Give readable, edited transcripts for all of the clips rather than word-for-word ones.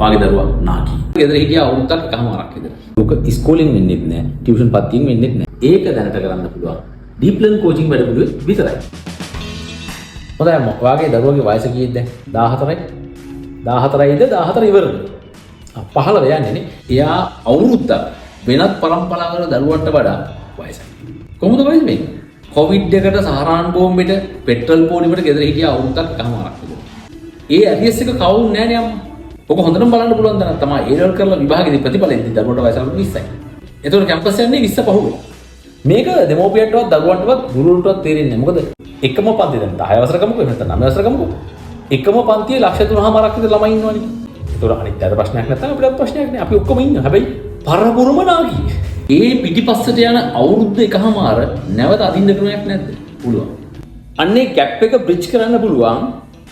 වාගේ දරුවා නාකි. ගෙදර හිටියා අවුරුද්දක් එකමාරක් විතර. ඔක ඉස්කෝලෙන් වෙන්නෙත් නෑ, ටියුෂන් පත්තියෙන් වෙන්නෙත් නෑ. ඒක දැනට කරන්න පුළුවන් ඩීප් ලර්න් කෝචින් වැඩමුළුවේ විතරයි. හොඳයි අම්මා. ඔයාගේ දරුවගේ වයස කීයද දැන්? 14යි. 14යිද 14 ඉවරද? 15 යන්නේ නේ. එයා අවුරුද්දක් වෙනත් පරම්පරාවල දරුවන්ට වඩා වයසයි. කොහොමද වයස මේ? කොවිඩ් එකට සහරාන් බෝම්බෙට පෙට්‍රල් පොලිමට ගෙදර හිටියා අවුරුද්දක් එකමාරක් විතර. ඒ ඇරියස් එක කවුරුන් නෑනේ අම්මා. ඔක හොඳටම බලන්න පුළුවන් තරම් තමයි ඒ ලෙවල් කරලා විභාගෙදී ප්‍රතිඵලෙදී දරුවට වයස අවුරුදු 20යි. එතකොට කැම්පස් යන්නේ 20 පහුවෙ. මේක දෙමෝපියන්ටවත් දරුවන්ටවත් ගුරුවරුන්ටවත් තේරෙන්නේ නැහැ. මොකද එකම පන්තිය දැන් 10 වසරකමකෝ එහෙම නැත්නම් 9 වසරකමකෝ. එකම පන්තියේ ලක්ෂ 3මාරක් විතර ළමයි ඉන්නවනේ. ඒතකොට අනිත් ප්‍රශ්නයක් නැත්නම් අපිට ප්‍රශ්නයක් නෑ. අපි ඔක්කොම ඉන්නවා. හැබැයි පරපුරම නාගි. ඒ පිටිපස්සට යන අවුරුද්ද එකමාර නැවත අදින්න ක්‍රමයක් නැද්ද? පුළුවන්. අන්නේ ගැප් එක බ්‍රිජ් කරන්න පුළුවන්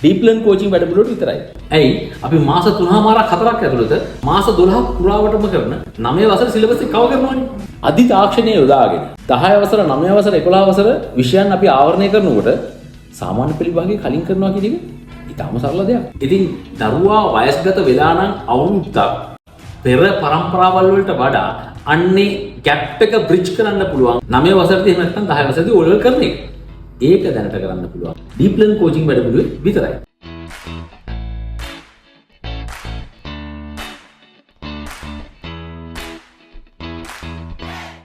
ඩීප් ලර්න් කෝචින් වැඩමුළුවට විතරයි. ඇයි? අපි මාස 3මාරක් 4ක් ඇතුළත මාස 12ක් පුරාවටම කරන 9 වසර සිලබස් එක කවර් කරනවානේ. අධි තාක්ෂණයේ යොදාගෙන 10 වසර 9 වසර 11 වසර විෂයන් අපි ආවරණය කරනකොට සාමාන්‍ය පෙළ විභාගයේ කලින් කරනවා කියන එක ඉතාම සරල දෙයක්. ඉතින් දරුවා වයස්ගත වෙලා නම් අවුරුද්දක් පෙර පරම්පරාවල් වලට වඩා අන්නේ ගැප් එක බ්‍රිජ් කරන්න පුළුවන් 9 වසරදී එහෙම නැත්නම් 10 වසරදී ඕලෙවල් කරන එක. ඒක දැනට කරන්න පුළුවන් ඩීප් ලර්න් කෝචින් වැඩමුළුවේ විතරයි.